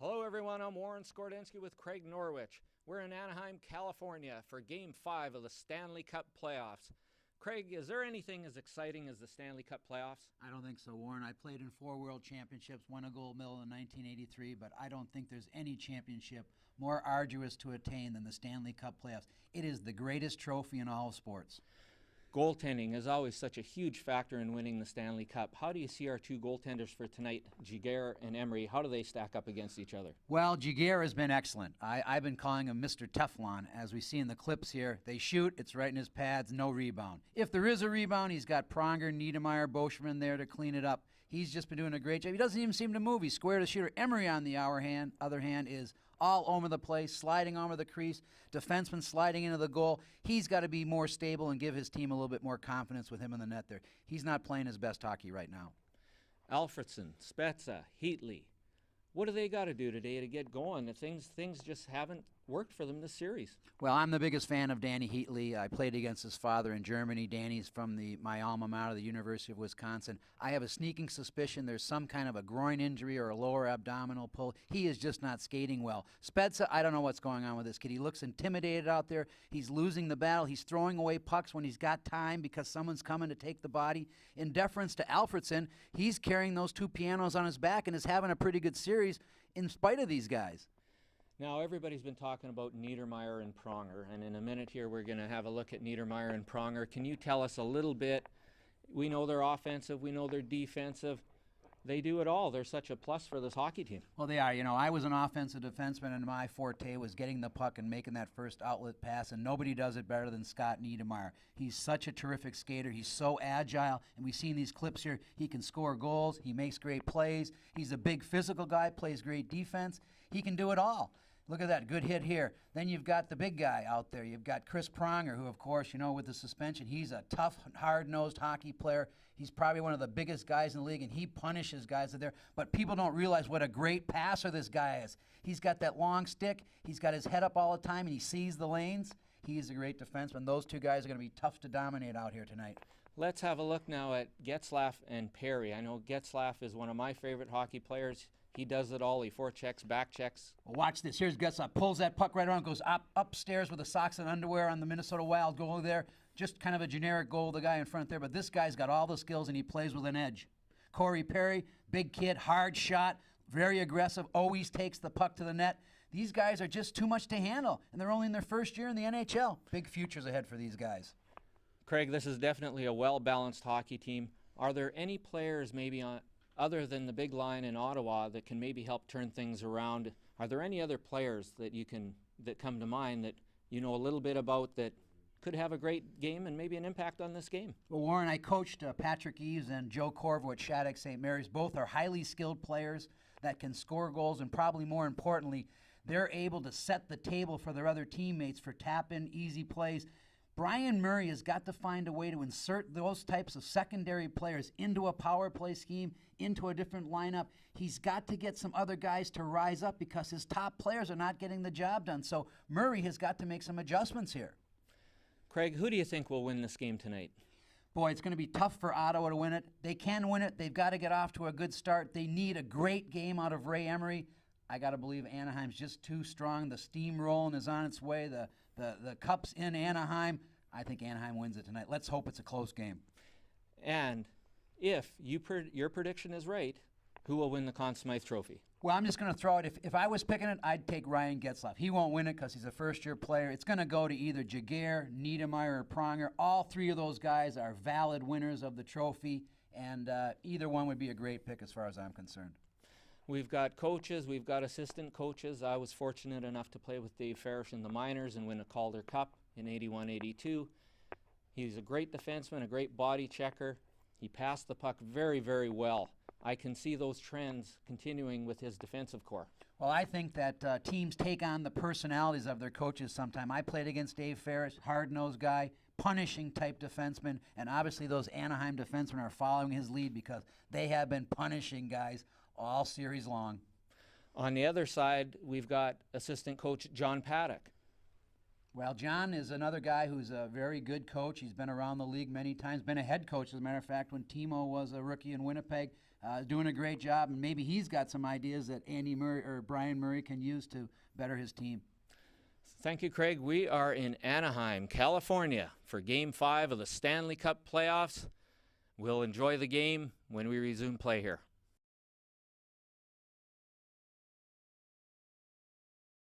Hello everyone, I'm Warren Skordensky with Craig Norwich. We're in Anaheim, California for Game 5 of the Stanley Cup playoffs. Craig, is there anything as exciting as the Stanley Cup playoffs? I don't think so, Warren. I played in 4 World Championships, won a gold medal in 1983, but I don't think there's any championship more arduous to attain than the Stanley Cup playoffs. It is the greatest trophy in all of sports. Goaltending is always such a huge factor in winning the Stanley Cup. How do you see our two goaltenders for tonight, Giguère and Emery? How do they stack up against each other? Well, Giguère has been excellent. I've been calling him Mr. Teflon. As we see in the clips here, they shoot, it's right in his pads, no rebound. If there is a rebound, he's got Pronger, Niedermayer, Boschman there to clean it up. He's just been doing a great job. He doesn't even seem to move. He's square to shooter. Emery, on the other hand, is all over the place, sliding over the crease, defenseman sliding into the goal. He's got to be more stable and give his team a little bit more confidence with him in the net there. He's not playing his best hockey right now. Alfredsson, Spezza, Heatley. What do they got to do today to get going? Things just haven't worked for them this series. Well, I'm the biggest fan of Danny Heatley. I played against his father in Germany. Danny's from my alma mater, the University of Wisconsin. I have a sneaking suspicion there's some kind of a groin injury or a lower abdominal pull. He is just not skating well. Spezza, I don't know what's going on with this kid. He looks intimidated out there. He's losing the battle. He's throwing away pucks when he's got time because someone's coming to take the body. In deference to Alfredsson, he's carrying those two pianos on his back and is having a pretty good series in spite of these guys. Now, everybody's been talking about Niedermayer and Pronger, and in a minute here we're going to have a look at Niedermayer and Pronger. Can you tell us a little bit? We know they're offensive, we know they're defensive. They do it all. They're such a plus for this hockey team. Well, they are. You know, I was an offensive defenseman, and my forte was getting the puck and making that first outlet pass, and nobody does it better than Scott Niedermayer. He's such a terrific skater. He's so agile, and we see in these clips here, he can score goals. He makes great plays. He's a big physical guy, plays great defense. He can do it all. Look at that, good hit here. Then you've got the big guy out there. You've got Chris Pronger, who, of course, you know, with the suspension, he's a tough, hard-nosed hockey player. He's probably one of the biggest guys in the league, and he punishes guys that are there. But people don't realize what a great passer this guy is. He's got that long stick. He's got his head up all the time, and he sees the lanes. He's a great defenseman. Those two guys are going to be tough to dominate out here tonight. Let's have a look now at Getzlaf and Perry. I know Getzlaf is one of my favorite hockey players. He does it all. He forechecks, back checks. Well, watch this. Here's Getzlaf. Pulls that puck right around, goes upstairs with the socks and underwear on the Minnesota Wild goal there. Just kind of a generic goal, the guy in front there. But this guy's got all the skills, and he plays with an edge. Corey Perry, big kid, hard shot, very aggressive, always takes the puck to the net. These guys are just too much to handle, and they're only in their first year in the NHL. Big futures ahead for these guys. Craig, this is definitely a well-balanced hockey team. Are there any players maybe other than the big line in Ottawa that can maybe help turn things around? Are there any other players that come to mind that you know a little bit about that could have a great game and maybe an impact on this game? Well, Warren, I coached Patrick Eves and Joe Corvo at Shattuck St. Mary's. Both are highly skilled players that can score goals, and probably more importantly, they're able to set the table for their other teammates for tap-in, easy plays. Brian Murray has got to find a way to insert those types of secondary players into a power play scheme, into a different lineup. He's got to get some other guys to rise up because his top players are not getting the job done. So Murray has got to make some adjustments here. Craig, who do you think will win this game tonight? Boy, it's going to be tough for Ottawa to win it. They can win it. They've got to get off to a good start. They need a great game out of Ray Emery. I got to believe Anaheim's just too strong. The steam rolling is on its way. The cup's in Anaheim. I think Anaheim wins it tonight. Let's hope it's a close game. And if your prediction is right, who will win the Conn Smythe Trophy? Well, I'm just going to throw it. If I was picking it, I'd take Ryan Getzlaf. He won't win it because he's a first-year player. It's going to go to either Giguère, Niedermayer, or Pronger. All three of those guys are valid winners of the trophy, and either one would be a great pick as far as I'm concerned. We've got coaches. We've got assistant coaches. I was fortunate enough to play with Dave Farish in the minors and win a Calder Cup in 81-82. He's a great defenseman, a great body checker. He passed the puck very, very well. I can see those trends continuing with his defensive core. Well, I think that teams take on the personalities of their coaches sometime. I played against Dave Farish, hard-nosed guy, punishing type defenseman, and obviously those Anaheim defensemen are following his lead because they have been punishing guys all series long. On the other side, we've got assistant coach John Paddock. Well, John is another guy who's a very good coach. He's been around the league many times, been a head coach, as a matter of fact, when Timo was a rookie in Winnipeg. doing a great job, and maybe he's got some ideas that Andy Murray or Brian Murray can use to better his team. Thank you, Craig. We are in Anaheim, California for Game 5 of the Stanley Cup playoffs. We'll enjoy the game when we resume play here.